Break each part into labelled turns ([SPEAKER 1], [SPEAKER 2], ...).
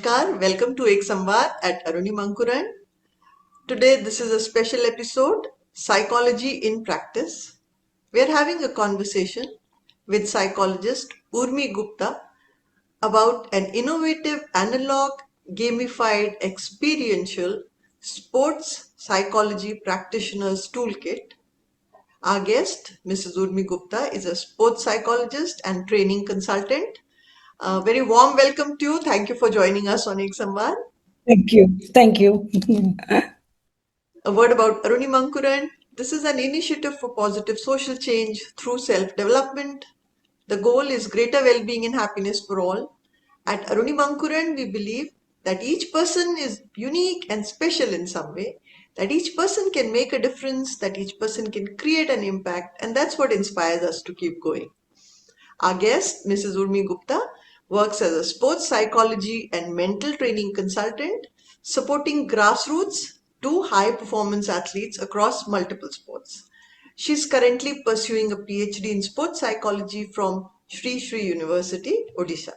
[SPEAKER 1] Namaskar, welcome to Samvaad at Arunima Ankuran. Today, this is a special episode, Psychology in Practice. We are having a conversation with psychologist Urmi Gupta about an innovative analog gamified experiential sports psychology practitioners toolkit. Our guest, Mrs. Urmi Gupta, is a sports psychologist and training consultant. A very warm welcome to you. Thank you for joining us on Samvaad.
[SPEAKER 2] Thank you. Thank you.
[SPEAKER 1] A word about Arunima Ankuran. This is an initiative for positive social change through self-development. The goal is greater well-being and happiness for all. At Arunima Ankuran, we believe that each person is unique and special in some way, that each person can make a difference, that each person can create an impact, and that's what inspires us to keep going. Our guest, Mrs. Urmi Gupta, works as a sports psychology and mental training consultant, supporting grassroots to high performance athletes across multiple sports. She's currently pursuing a PhD in sports psychology from Sri Sri University, Odisha.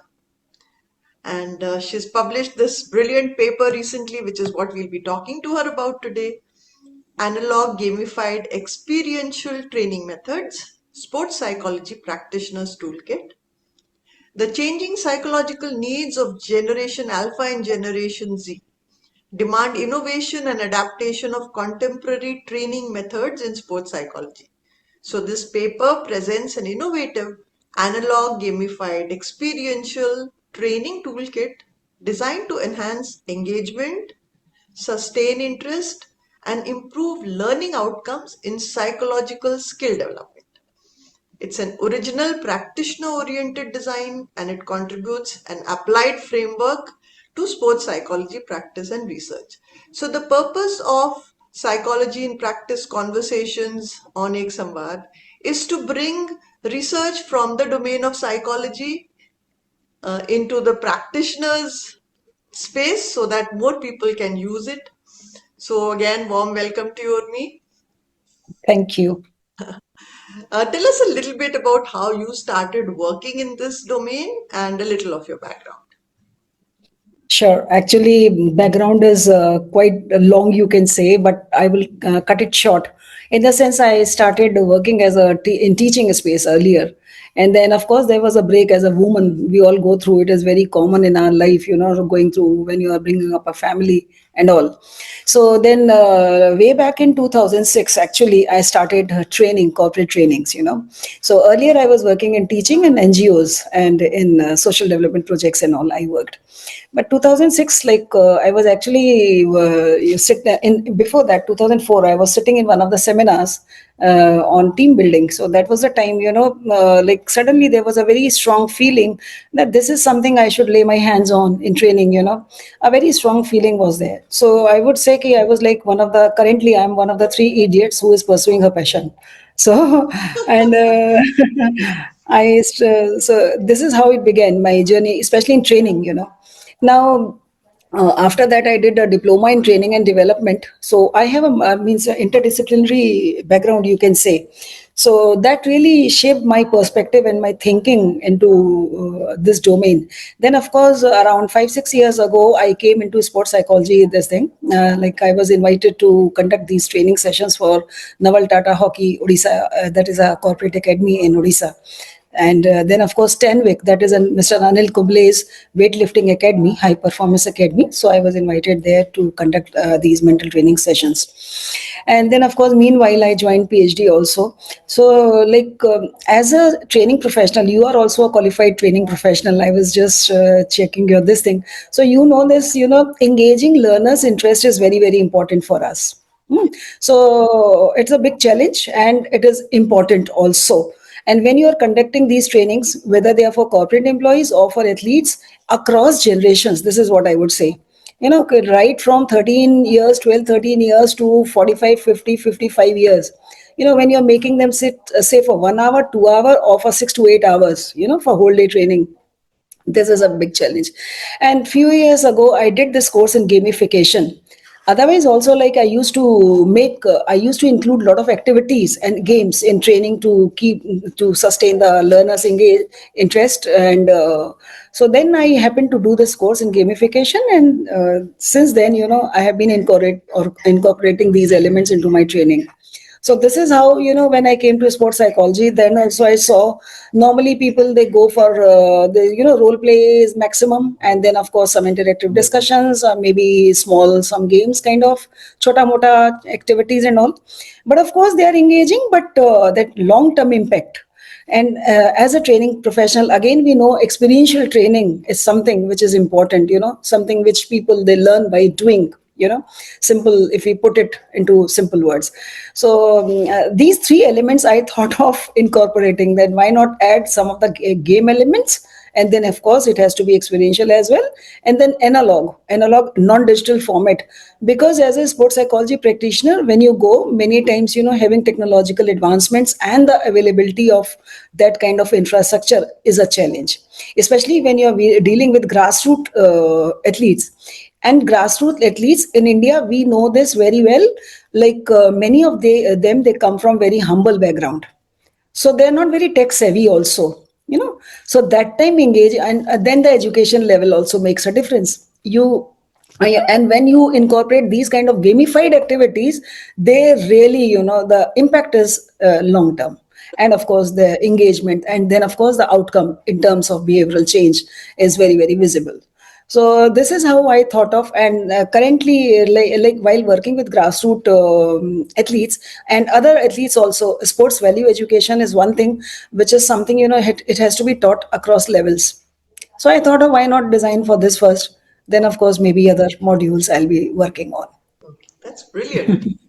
[SPEAKER 1] And she's published this brilliant paper recently, which is what we'll be talking to her about today. Analogue Gamified Experiential Training Methods, Sports Psychology Practitioners Toolkit. The changing psychological needs of Generation Alpha and Generation Z demand innovation and adaptation of contemporary training methods in sports psychology. So this paper presents an innovative, analog, gamified, experiential training toolkit designed to enhance engagement, sustain interest, and improve learning outcomes in psychological skill development. It's an original practitioner-oriented design and it contributes an applied framework to sports psychology practice and research. So the purpose of Psychology in Practice conversations on Ek Samvaad is to bring research from the domain of psychology into the practitioner's space so that more people can use it. So again, warm welcome to you, Urmi.
[SPEAKER 2] Thank you.
[SPEAKER 1] Tell us a little bit about how you started working in this domain and a little of your background.
[SPEAKER 2] Sure. Actually, background is quite long, you can say, but I will cut it short. In the sense, I started working as in teaching space earlier, and then of course there was a break. As a woman, we all go through it. Is very common in our life, going through when you are bringing up a family and all. So then, way back in 2006, actually, I started training corporate trainings. So earlier I was working in teaching in NGOs and in social development projects and all. I worked. But 2006, I was actually you sit in before that 2004. I was sitting in one of the seminars on team building. So that was the time, suddenly there was a very strong feeling that this is something I should lay my hands on in training. A very strong feeling was there. So I would say I was like currently I'm one of the three idiots who is pursuing her passion. So and so this is how it began my journey, especially in training. Now, after that, I did a diploma in training and development. So I have a interdisciplinary background, you can say. So that really shaped my perspective and my thinking into this domain. Then, of course, around 5-6 years ago, I came into sports psychology. This thing, I was invited to conduct these training sessions for Naval Tata Hockey Odisha. That is a corporate academy in Odisha. And then, of course, Tenwick, that is Mr. Anil Kumble's weightlifting academy, high performance academy. So I was invited there to conduct these mental training sessions. And then, of course, meanwhile, I joined PhD also. So, as a training professional, you are also a qualified training professional. I was just checking your this thing. So, this, engaging learners' interest is very, very important for us. So it's a big challenge and it is important also. And when you are conducting these trainings, whether they are for corporate employees or for athletes across generations, this is what I would say. Right from 13 years, 12, 13 years to 45, 50, 55 years. When you're making them sit, say for 1 hour, 2 hour, or for 6 to 8 hours, for whole day training. This is a big challenge. And few years ago, I did this course in gamification. Otherwise, also I used to include a lot of activities and games in training to sustain the learners' interest. And So then I happened to do this course in gamification, and since then, I have been incorporating these elements into my training. So this is how, when I came to sports psychology, then also I saw normally people, they go for the role play is maximum, and then of course some interactive discussions, or maybe small some games, kind of chota mota activities and all. But of course they are engaging, but that long term impact. And as a training professional, again, we know experiential training is something which is important, something which people, they learn by doing, simple, if we put it into simple words. So these three elements I thought of incorporating, that why not add some of the game elements, and then of course it has to be experiential as well, and then analog non-digital format. Because as a sports psychology practitioner, when you go many times, having technological advancements and the availability of that kind of infrastructure is a challenge, especially when you're dealing with grassroots athletes. And grassroots athletes in India, we know this very well. Like many of them, they come from very humble background, so they're not very tech savvy also, so that time engage, and then the education level also makes a difference. And when you incorporate these kind of gamified activities, they really, the impact is long term. And of course the engagement, and then of course the outcome in terms of behavioral change is very, very visible. So this is how I thought of. And currently, like while working with grassroots athletes and other athletes also, sports value education is one thing, which is something, it has to be taught across levels. So I thought of, why not design for this first, then of course maybe other modules I'll be working on.
[SPEAKER 1] Okay, that's brilliant.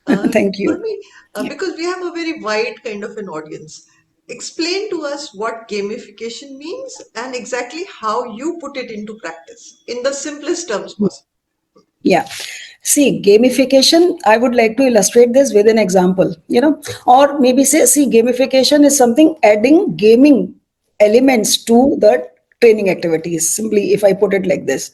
[SPEAKER 2] Thank you.
[SPEAKER 1] Urmi, because we have a very wide kind of an audience, explain to us what gamification means and exactly how you put it into practice in the simplest terms possible.
[SPEAKER 2] Yeah. See, gamification, I would like to illustrate this with an example, or maybe say, see, gamification is something adding gaming elements to the training activities. Simply, if I put it like this,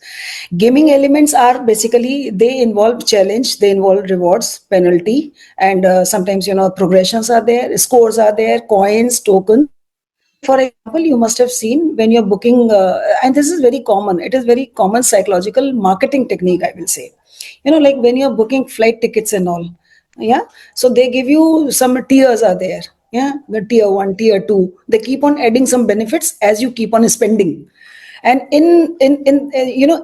[SPEAKER 2] gaming elements are basically, they involve challenge, they involve rewards, penalty, and sometimes, progressions are there, scores are there, coins, tokens. Like, for example, you must have seen when you're booking, and this is very common, it is very common psychological marketing technique, I will say. Like when you're booking flight tickets and all, yeah. So they give you some tiers are there, yeah, the tier one, tier two. They keep on adding some benefits as you keep on spending. And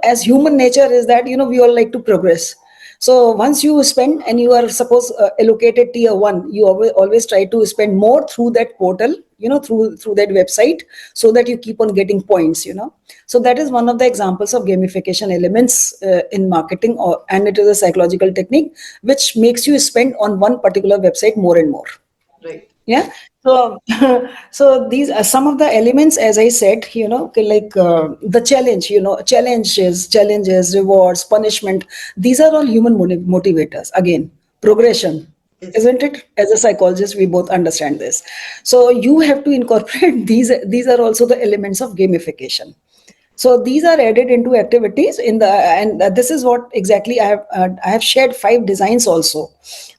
[SPEAKER 2] as human nature is that, we all like to progress. So once you spend and you are suppose allocated tier one, you always try to spend more through that portal, through that website, so that you keep on getting points. So that is one of the examples of gamification elements in marketing, and it is a psychological technique which makes you spend on one particular website more and more.
[SPEAKER 1] Right.
[SPEAKER 2] Yeah. So so these are some of the elements, as I said, like the challenge, challenges, rewards, punishment. These are all human motivators, again, progression,
[SPEAKER 1] Yes.
[SPEAKER 2] isn't it? As a psychologist, we both understand this. So you have to incorporate these are also the elements of gamification. So these are added into activities in the, and this is what exactly I have shared 5 designs also.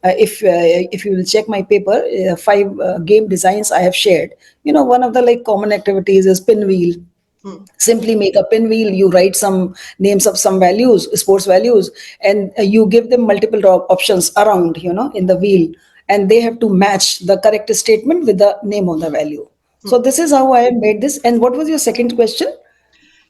[SPEAKER 2] If you will check my paper, 5 game designs I have shared. One of the like common activities is pinwheel.
[SPEAKER 1] Hmm.
[SPEAKER 2] Simply make a pinwheel, you write some names of some values, sports values, and you give them multiple options around, in the wheel, and they have to match the correct statement with the name of the value. So
[SPEAKER 1] Hmm.
[SPEAKER 2] this is how I have made this. And what was your second question?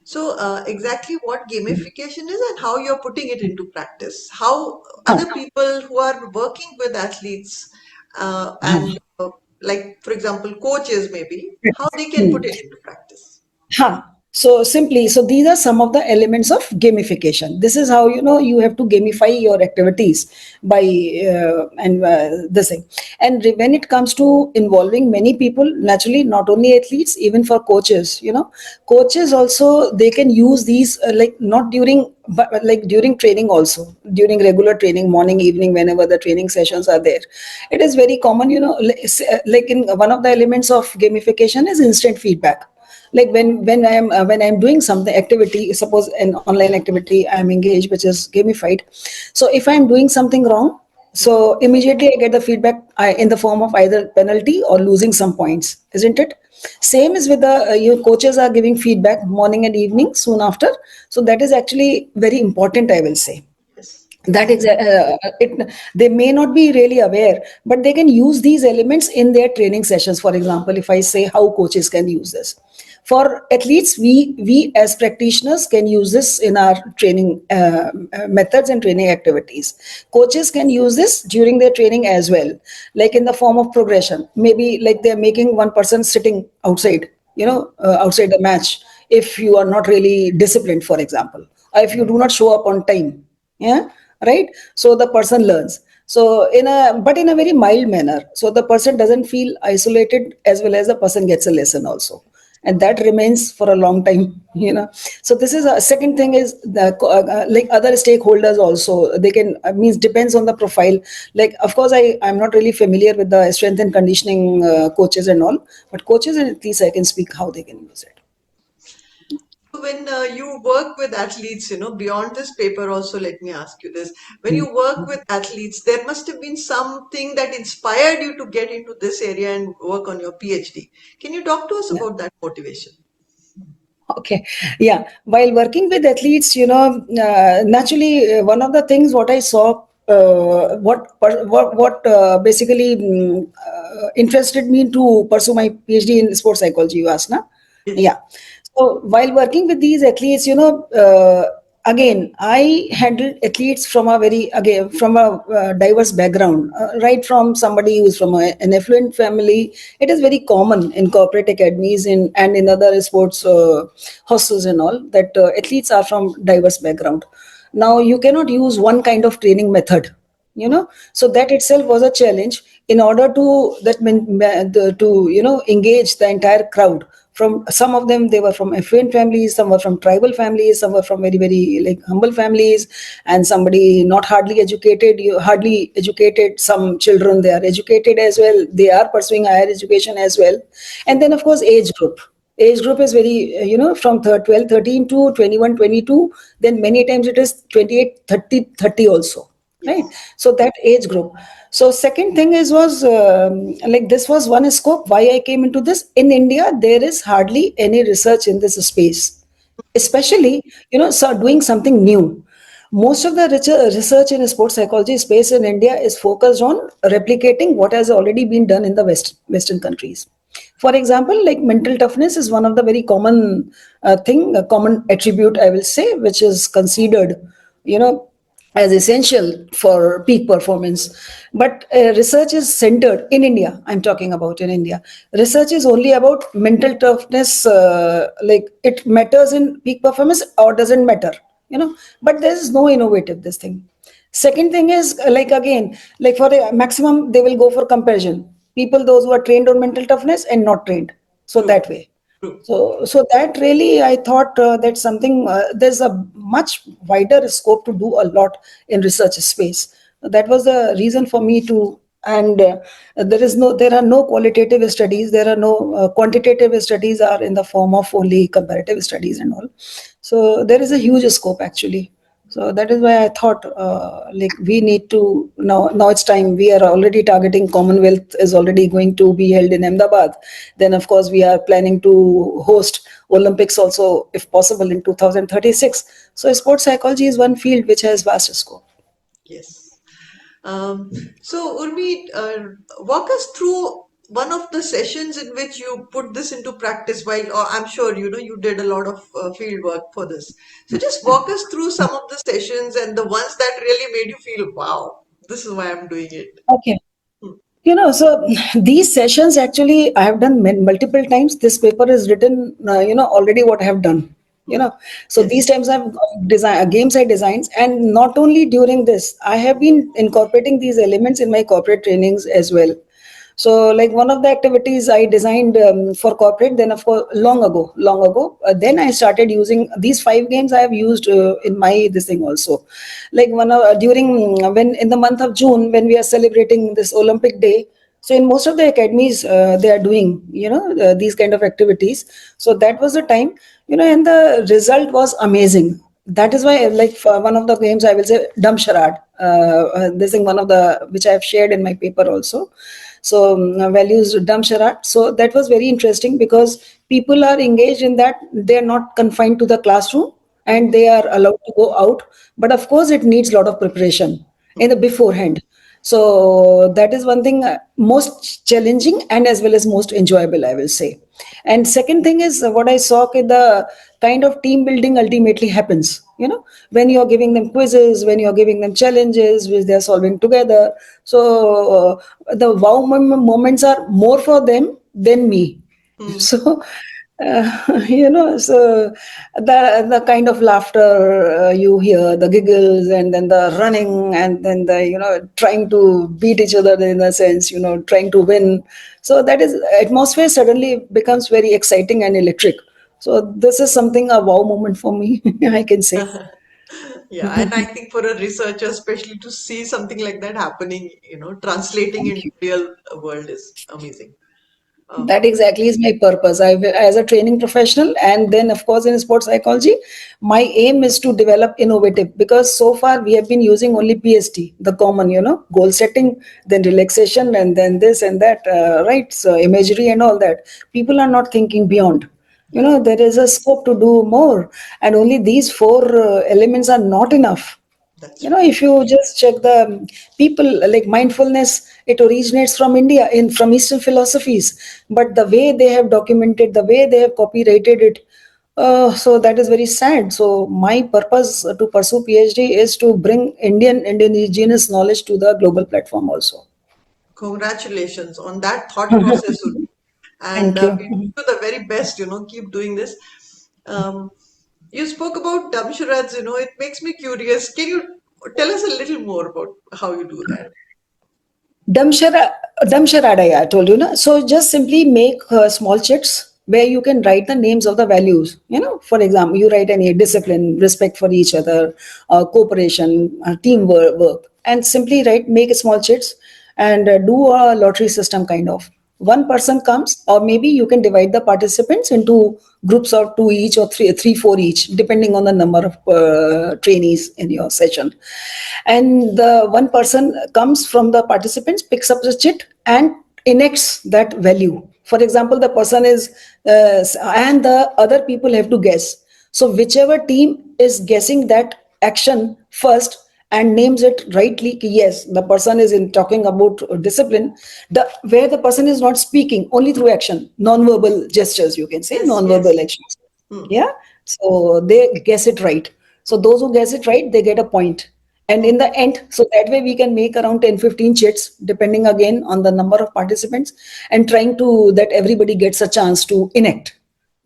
[SPEAKER 1] So, exactly what gamification is and how you're putting it into practice. How
[SPEAKER 2] Huh.
[SPEAKER 1] other people who are working with athletes and, like, for example, coaches maybe, how they can
[SPEAKER 2] Hmm.
[SPEAKER 1] put it into practice.
[SPEAKER 2] Huh. So simply, so these are some of the elements of gamification. This is how, you have to gamify your activities by and this thing. And when it comes to involving many people, naturally, not only athletes, even for coaches, coaches also, they can use these like not during, but like during training also, during regular training, morning, evening, whenever the training sessions are there. It is very common, like in one of the elements of gamification is instant feedback. Like when I'm doing something activity, suppose an online activity I'm engaged, which is gamified. So if I'm doing something wrong, So immediately I get the feedback in the form of either penalty or losing some points, isn't it? Same is with the your coaches are giving feedback morning and evening soon after. So that is actually very important, I will say.
[SPEAKER 1] Yes,
[SPEAKER 2] That
[SPEAKER 1] yes,
[SPEAKER 2] they may not be really aware, but they can use these elements in their training sessions. For example, if I say how coaches can use this for athletes, we as practitioners can use this in our training methods and training activities. Coaches can use this during their training as well, like in the form of progression. Maybe like they're making one person sitting outside, outside the match, if you are not really disciplined, for example, or if you do not show up on time. Yeah, right. So the person learns, so in a very mild manner, so the person doesn't feel isolated, as well as the person gets a lesson also, and that remains for a long time. So this is a second thing is like other stakeholders also, they can means depends on the profile. Like, of course, I'm not really familiar with the strength and conditioning coaches and all, but coaches, at least I can speak how they can use it.
[SPEAKER 1] so when you work with athletes, beyond this paper also, let me ask you this. When you work with athletes, there must have been something that inspired you to get into this area and work on your PhD. Can you talk to us
[SPEAKER 2] Yeah.
[SPEAKER 1] about that motivation?
[SPEAKER 2] Okay, yeah. While working with athletes, naturally, one of the things what I saw, basically interested me to pursue my PhD in sports psychology. You asked, na?
[SPEAKER 1] Yes.
[SPEAKER 2] Yeah. So while working with these athletes, again, I handled athletes from a very again from a diverse background, right from somebody who's from an affluent family. It is very common in corporate academies and in other sports hostels and all that athletes are from diverse background. Now you cannot use one kind of training method, so that itself was a challenge in order to to engage the entire crowd. From some of them, they were from affluent families, some were from tribal families, some were from very very like humble families, and somebody not hardly educated, hardly educated. Some children, they are educated as well, they are pursuing higher education as well. And then of course age group is very from 12 13 to 21 22. Then many times it is 28 30 30 also, right?
[SPEAKER 1] Yes.
[SPEAKER 2] So that age group. So second thing is was like this was one scope why I came into this. In India there is hardly any research in this space, especially so doing something new. Most of the research in sports psychology space in India is focused on replicating what has already been done in the western countries. For example, like mental toughness is one of the very common thing, a common attribute, I will say, which is considered you know as essential for peak performance. But research is centered in India. I'm talking about in India. Research is only about mental toughness, like it matters in peak performance or doesn't matter, But there is no innovative this thing. Second thing is like again, like for a maximum, they will go for comparison. People, those who are trained on mental toughness and not trained. So
[SPEAKER 1] True.
[SPEAKER 2] that way.
[SPEAKER 1] True.
[SPEAKER 2] So that really, I thought that something there's a much wider scope to do a lot in research space. That was the reason for me to, and there are no qualitative studies, there are no quantitative studies are in the form of only comparative studies and all. So there is a huge scope actually. So that is why I thought, like we need to now. Now it's time. We are already targeting Commonwealth is already going to be held in Ahmedabad. Then of course we are planning to host Olympics also, if possible, in 2036. So sports psychology is one field which has vast scope.
[SPEAKER 1] Yes. Um, so, Urmi, walk us through one of the sessions in which you put this into practice. While I'm sure you did a lot of field work for this. So, just walk us through some of the sessions and the ones that really made you feel, wow, this is why I'm doing it.
[SPEAKER 2] Okay.
[SPEAKER 1] Hmm.
[SPEAKER 2] So these sessions actually I have done multiple times. This paper is written, already what I have done. You
[SPEAKER 1] Hmm.
[SPEAKER 2] know, so these
[SPEAKER 1] Yes.
[SPEAKER 2] times I've design games I designs, and not only during this, I have been incorporating these elements in my corporate trainings as well. So, like one of the activities I designed for corporate, then of course, long ago, then I started using these five games. I have used in my this thing also, like during when in the month of June when we are celebrating this Olympic Day. So in most of the academies, they are doing these kind of activities. So that was the time, and the result was amazing. that is why, like, for one of the games, I will say dumb charade. This is one of the which I have shared in my paper also. So values dumb charade. So that was very interesting because people are engaged in that. They are not confined to the classroom and
[SPEAKER 1] Mhm.
[SPEAKER 2] they are allowed to go out. But of course, it needs a lot of preparation in the beforehand. So that is one thing, most challenging and as well as most enjoyable, I will say. And second thing is, what I saw, the kind of team building ultimately happens, when you're giving them quizzes, when you're giving them challenges which they're solving together. So the wow moments are more for them than me.
[SPEAKER 1] Hmm.
[SPEAKER 2] So so the kind of laughter you hear, the giggles, and then the running, and then the trying to beat each other in a sense, trying to win. So that is atmosphere suddenly becomes very exciting and electric. So this is something a wow moment for me, I can say.
[SPEAKER 1] Yeah, and I think for a researcher, especially to see something like that happening, translating
[SPEAKER 2] Thank
[SPEAKER 1] in
[SPEAKER 2] you.
[SPEAKER 1] real world is amazing. Um,
[SPEAKER 2] That exactly is my purpose. As a training professional, and then of course in sports psychology, my aim is to develop innovative, because so far we have been using only PST, the common, goal setting, then relaxation, and then this and that, right? So imagery and all that. People are not thinking beyond.
[SPEAKER 1] yes,
[SPEAKER 2] There is a scope to do more, and only these four elements are not enough.
[SPEAKER 1] that's true.
[SPEAKER 2] If you just check the people, like mindfulness, it originates from India, in from Eastern philosophies, but the way they have documented, the way they have copyrighted it, so that is very sad. So my purpose to pursue PhD is to bring Indian indigenous knowledge to the global platform also.
[SPEAKER 1] Congratulations on that thought process, Urmi. And
[SPEAKER 2] Thank you.
[SPEAKER 1] we wish you the very best, keep doing this. Um, you spoke about dumb charades, it makes me curious. Can you tell us a little more about how you do that?
[SPEAKER 2] Damshara, Damsharada, yeah, I told you, no? So just simply make small chits where you can write the names of the values. For example, you write any discipline, respect for each other, cooperation, teamwork, and simply write, make small chits and do a lottery system kind of. One person comes, or maybe you can divide the participants into groups of two each, or three, four each, depending on the number of trainees in your session. And the one person comes from the participants, picks up the chit and enacts that value. For example, the person is and the other people have to guess. So whichever team is guessing that action first and names it rightly, yes, the person is in talking about discipline, the where the person is not speaking, only through action, non-verbal gestures, you can say
[SPEAKER 1] Yes, yes.
[SPEAKER 2] non-verbal actions.
[SPEAKER 1] Hmm.
[SPEAKER 2] Yeah. So they guess it right. So those who guess it right, they get a point. And
[SPEAKER 1] Hmm.
[SPEAKER 2] in the end, so that way we can make around 10, 15 chits, depending again on the number of participants, and trying to that everybody gets a chance to enact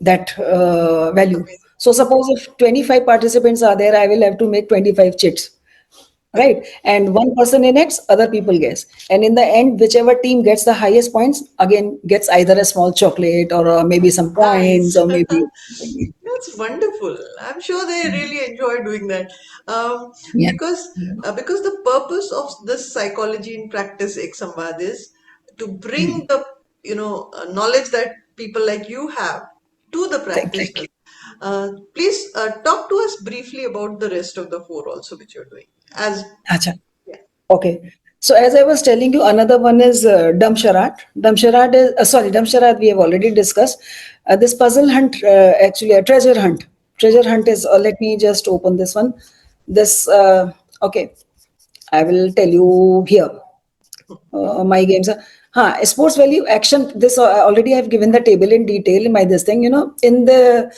[SPEAKER 2] that value.
[SPEAKER 1] Amazing.
[SPEAKER 2] So suppose if 25 participants are there, I will have to make 25 chits,
[SPEAKER 1] Correct.
[SPEAKER 2] right? And one person enacts, other people guess. And in the end, whichever team gets the highest points, again, gets either a small chocolate or maybe some coins
[SPEAKER 1] Nice.
[SPEAKER 2] or maybe.
[SPEAKER 1] That's wonderful. I'm sure they really enjoy doing that. Um,
[SPEAKER 2] Yeah.
[SPEAKER 1] because the purpose of this psychology in practice Samvad is to bring the knowledge that people like you have to the
[SPEAKER 2] Thank you.
[SPEAKER 1] practitioners. Please talk to us briefly about the rest of the four also which you're doing. As
[SPEAKER 2] Acha.
[SPEAKER 1] yeah.
[SPEAKER 2] Okay. So as I was telling you, another one is Damsharat. Damsharat is Damsharat we have already discussed. This puzzle hunt, actually a treasure hunt. Treasure hunt is. Let me just open this one. This okay. I will tell you here. My games are sports value action. This already I've given the table in detail in my this thing, in the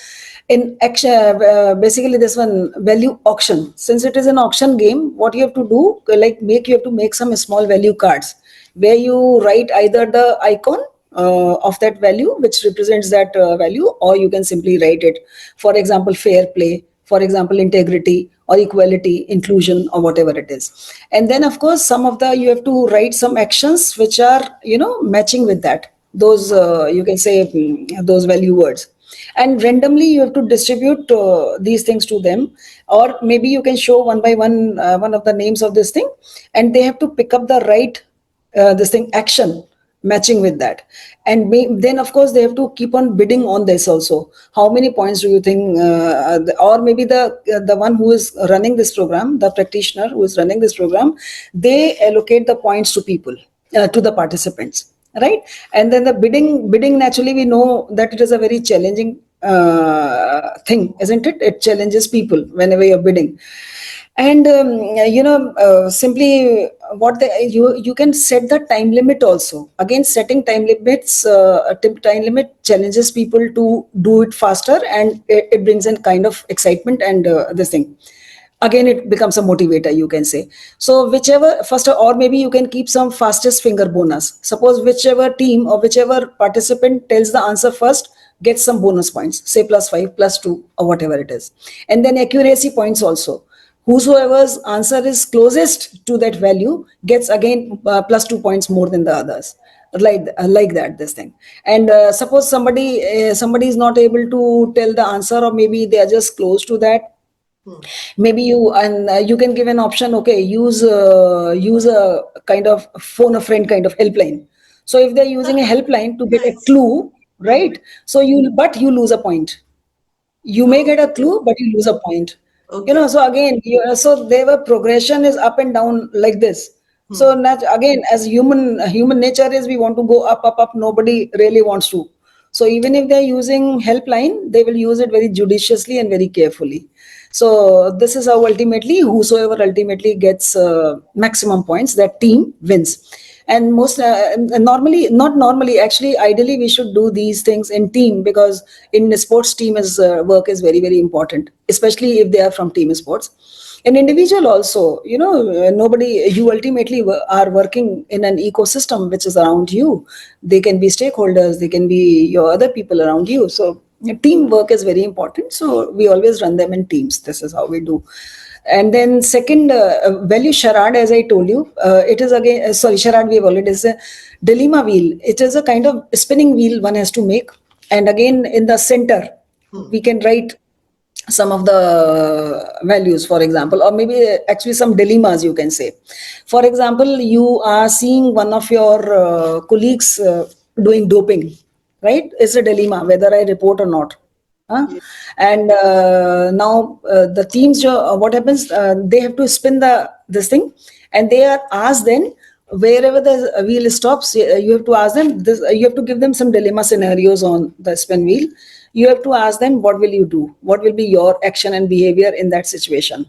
[SPEAKER 2] in action, basically this one value auction. Since it is an auction game, what you have to do, like, you have to make some small value cards where you write either the icon of that value which represents that value, or you can simply write it, for example, fair play, for example, integrity or equality, inclusion, or whatever it is. And then of course some of the, you have to write some actions which are matching with that, those you can say, those value words. And randomly you have to distribute these things to them, or maybe you can show one by one one of the names of this thing, and they have to pick up the right this thing action matching with that. And then of course they have to keep on bidding on this also. How many points do you think, or maybe the one who is running this program, the practitioner who is running this program, they allocate the points to people, to the participants, right? And then the bidding naturally, we know that it is a very challenging thing, isn't it? It challenges people whenever you're bidding. And simply what you can set the time limit also. Again, setting time limits, time limit challenges people to do it faster, and it brings in kind of excitement and this thing. Again, it becomes a motivator, you can say. So whichever first, or maybe you can keep some fastest finger bonus. Suppose whichever team or whichever participant tells the answer first gets some bonus points, say +5, +2, or whatever it is. And then accuracy points also. Whosoever's answer is closest to that value gets again +2 points more than the others, like that, this thing. And suppose somebody is not able to tell the answer, or maybe they are just close to that.
[SPEAKER 1] Hmm.
[SPEAKER 2] Maybe you can give an option. Okay, use a kind of phone a friend kind of helpline. So if they're using a helpline to get a
[SPEAKER 1] Nice.
[SPEAKER 2] clue,
[SPEAKER 1] Hmm.
[SPEAKER 2] right? So you lose a point. You may get a
[SPEAKER 1] Okay.
[SPEAKER 2] clue, but you lose a point.
[SPEAKER 1] Okay.
[SPEAKER 2] So again, so their progression is up and down like this. So
[SPEAKER 1] Hmm.
[SPEAKER 2] again, as human nature is, we want to go up, up, up. Nobody really wants to. So even if they're using helpline, they will use it very judiciously and very carefully. So this is how ultimately, whosoever ultimately gets maximum points, that team wins. And most normally, not normally, actually, ideally, we should do these things in team, because in sports, team is work is very, very important, especially if they are from team sports. An individual also, nobody, you ultimately are working in an ecosystem which is around you. They can be stakeholders, they can be your other people around you. So teamwork is very important, so we always run them in teams. This is how we do. And then second, value charade, as I told you, it is again, sorry, charade we have already, is a dilemma wheel. It is a kind of spinning wheel one has to make. And again, in the center,
[SPEAKER 1] Hmm.
[SPEAKER 2] we can write some of the values, for example, or maybe actually some dilemmas, you can say. For example, you are seeing one of your colleagues doing doping, right? It's a dilemma whether I report or not. Huh?
[SPEAKER 1] Yeah.
[SPEAKER 2] And now the teams, what happens, they have to spin this thing, and they are asked then, wherever the wheel stops, you have to ask them this, you have to give them some dilemma scenarios on the spin wheel. You have to ask them, what will you do, what will be your action and behavior in that situation,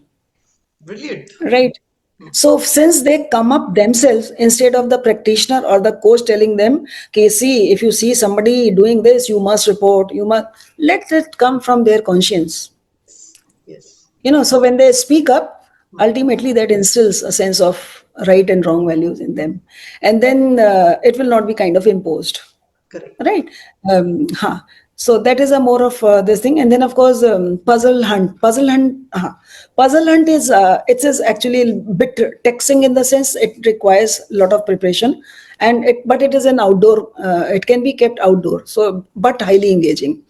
[SPEAKER 1] Brilliant.
[SPEAKER 2] right?
[SPEAKER 1] Hmm.
[SPEAKER 2] So since they come up themselves, instead of the practitioner or the coach telling them, okay, see, if you see somebody doing this, you must report, you must, let it come from their conscience.
[SPEAKER 1] Yes.
[SPEAKER 2] So when they speak up,
[SPEAKER 1] Hmm.
[SPEAKER 2] ultimately that instills a sense of right and wrong values in them. And then it will not be kind of imposed,
[SPEAKER 1] Correct.
[SPEAKER 2] right? Huh. So that is a more of this thing. And then of course, puzzle hunt is it is actually a bit taxing, in the sense it requires a lot of preparation. And but it is an outdoor, it can be kept outdoor, so but highly engaging.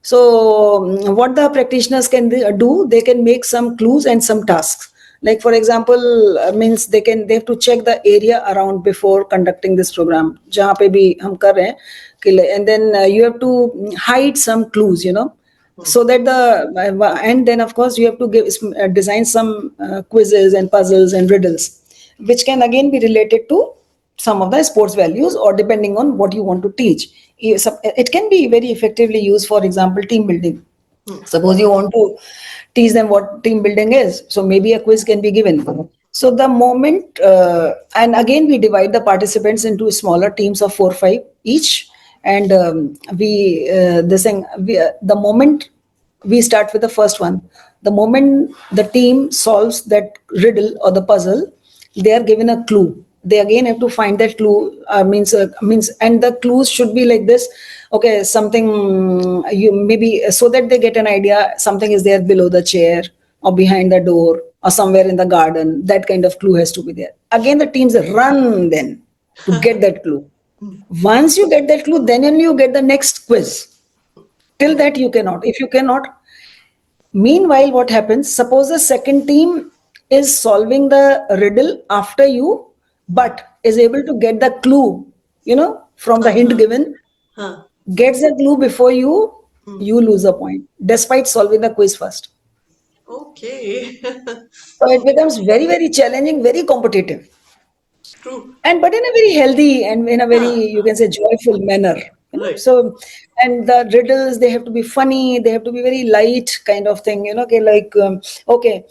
[SPEAKER 2] So what the practitioners can do, they can make some clues and some tasks. Like for example, means they have to check the area around before conducting this program. जहाँ पे भी हम कर रहे हैं, and then you have to hide some clues,
[SPEAKER 1] Hmm.
[SPEAKER 2] so that and then of course you have to design some quizzes and puzzles and riddles, which can again be related to some of the sports values, or depending on what you want to teach. It can be very effectively used, for example, team building.
[SPEAKER 1] Hmm.
[SPEAKER 2] Suppose you want to teach them what team building is, so maybe a quiz can be given. So the moment, and again we divide the participants into smaller teams of 4 or 5 each. And we this thing we, the moment we start with the first one, the moment the team solves that riddle or the puzzle, they are given a clue. They again have to find that clue, means and the clues should be like this. Okay, something, you maybe, so that they get an idea, something is there below the chair or behind the door or somewhere in the garden. That kind of clue has to be there. Again, the teams run then to get that clue. Once you get that clue, then only you get the next quiz. Till
[SPEAKER 1] Hmm.
[SPEAKER 2] that you cannot. If you cannot, meanwhile, what happens? Suppose the second team is solving the riddle after you,
[SPEAKER 1] Hmm.
[SPEAKER 2] but is able to get the clue. from the hint
[SPEAKER 1] Uh-huh.
[SPEAKER 2] given,
[SPEAKER 1] Huh.
[SPEAKER 2] gets the clue before you,
[SPEAKER 1] Hmm.
[SPEAKER 2] you lose a point, despite solving the quiz first.
[SPEAKER 1] Okay.
[SPEAKER 2] So it becomes very, very challenging, very competitive.
[SPEAKER 1] True.
[SPEAKER 2] And but in a very healthy and in a very,
[SPEAKER 1] Huh.
[SPEAKER 2] you can say, joyful manner.
[SPEAKER 1] Right.
[SPEAKER 2] So, and the riddles, they have to be funny, they have to be very light kind of thing, okay, like okay,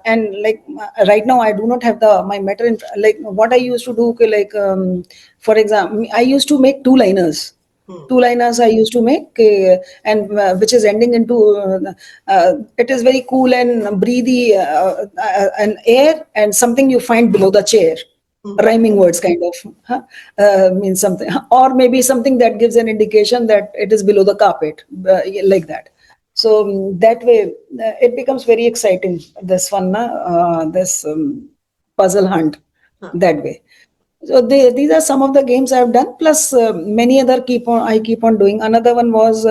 [SPEAKER 2] and like right now I do not have the my matter in, like what I used to do, okay, like for example, I used to make two liners.
[SPEAKER 1] Hmm.
[SPEAKER 2] Two liners I used to make, and which is ending into it is very cool and breathy, an air and something you find below the chair,
[SPEAKER 1] Hmm.
[SPEAKER 2] rhyming words kind of, huh? Means something, or maybe something that gives an indication that it is below the carpet, like that. So that way it becomes very exciting, this one, this puzzle hunt,
[SPEAKER 1] Huh.
[SPEAKER 2] that way. So these are some of the games I've done. Plus many other keep on I keep on doing. Another one was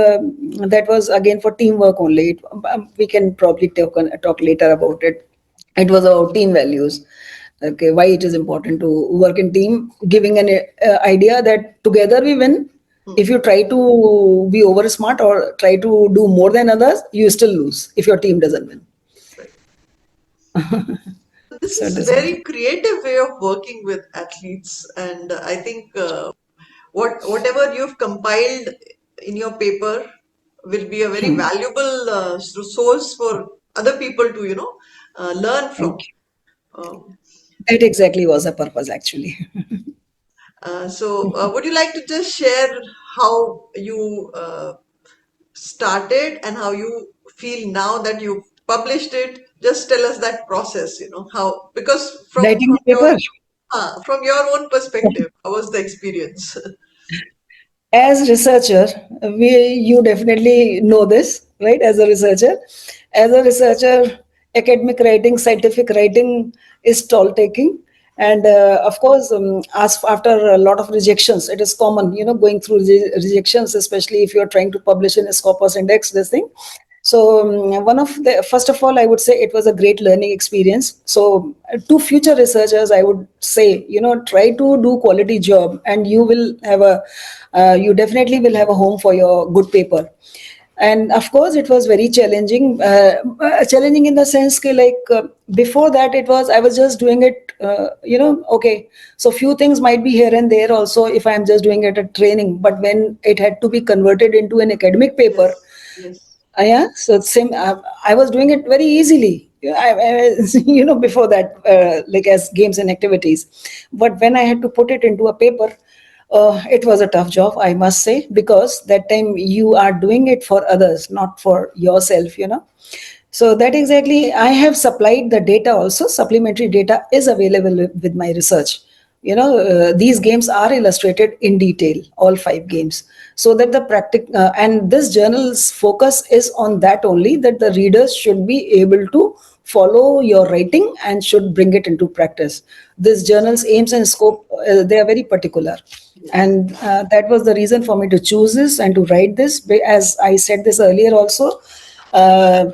[SPEAKER 2] that was again for teamwork only. We can probably talk later about it. It was about team values. Okay, why it is important to work in team, giving an idea that together we win.
[SPEAKER 1] Hmm.
[SPEAKER 2] If you try to be over smart or try to do more than others, you still lose if your team doesn't win.
[SPEAKER 1] Right. This
[SPEAKER 2] So
[SPEAKER 1] is a
[SPEAKER 2] this was
[SPEAKER 1] very creative way of working with athletes, and I think whatever you've compiled in your paper will be a very valuable source for other people to, learn
[SPEAKER 2] thank
[SPEAKER 1] from.
[SPEAKER 2] you.
[SPEAKER 1] Um,
[SPEAKER 2] That exactly was the purpose actually.
[SPEAKER 1] would you like to just share how you started and how you feel now that you've published it? Just tell us that process, how, because
[SPEAKER 2] Writing the paper.
[SPEAKER 1] from your own perspective, how was the experience?
[SPEAKER 2] As researcher, we you definitely know this, right? As a researcher, academic writing, scientific writing is toll taking, and of course, as after a lot of rejections, it is common, going through rejections, especially if you are trying to publish in a Scopus Index, this thing. So, one of the first of all, I would say it was a great learning experience. So, to future researchers, I would say, try to do quality job, and you will have you definitely will have a home for your good paper. And of course, it was very challenging. Challenging in the sense, that, like before that, I was just doing it. Okay. So few things might be here and there also if I am just doing it at training. But when it had to be converted into an academic paper,
[SPEAKER 1] Yes, yes,
[SPEAKER 2] yeah, so same. I was doing it very easily. Before that, like as games and activities. But when I had to put it into a paper, it was a tough job, I must say, because that time you are doing it for others, not for yourself. So that exactly, I have supplied the data also. Supplementary data is available with my research. These games are illustrated in detail, all five games, so that the and this journal's focus is on that only, that the readers should be able to follow your writing and should bring it into practice. This journal's aims and scope, they are very particular,
[SPEAKER 1] yes.
[SPEAKER 2] and that was the reason for me to choose this and to write this. As I said this earlier also, uh,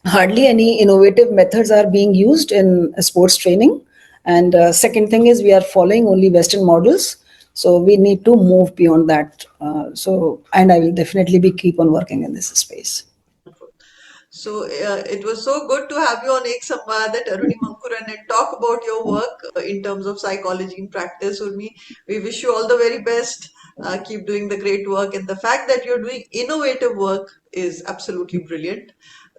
[SPEAKER 2] hardly any innovative methods are being used in sports training. And second thing is, we are following only Western models. So we need to move beyond that. And I will definitely be keep on working in this space.
[SPEAKER 1] So it was so good to have you on Ek Samvaad at Arunima Ankuran and talk about your work in terms of psychology in practice, Urmi. We wish you all the very best. Keep doing the great work, and the fact that you're doing innovative work is absolutely brilliant.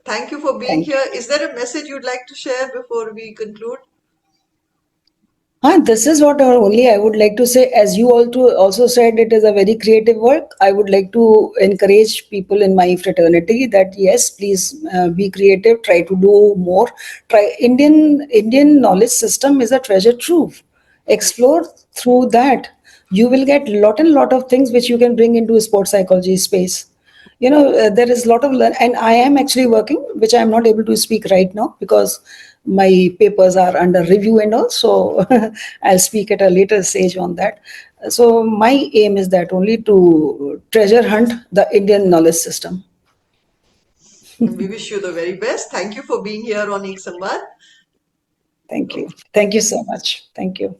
[SPEAKER 1] Thank you for being
[SPEAKER 2] Thank you.
[SPEAKER 1] here. Is there a message you'd like to share before we conclude?
[SPEAKER 2] This is what only I would like to say. As you also said, it is a very creative work. I would like to encourage people in my fraternity that yes, please be creative. Try to do more. Try Indian knowledge system is a treasure trove. Explore through that. You will get lot and lot of things which you can bring into sports psychology space. There is a lot of and I am actually working, which I am not able to speak right now because my papers are under review and all. So I'll speak at a later stage on that. So my aim is that only to treasure hunt the Indian knowledge system.
[SPEAKER 1] And we wish you the very best. Thank you for being here on Ek Samvaad.
[SPEAKER 2] Thank you so much. Thank you.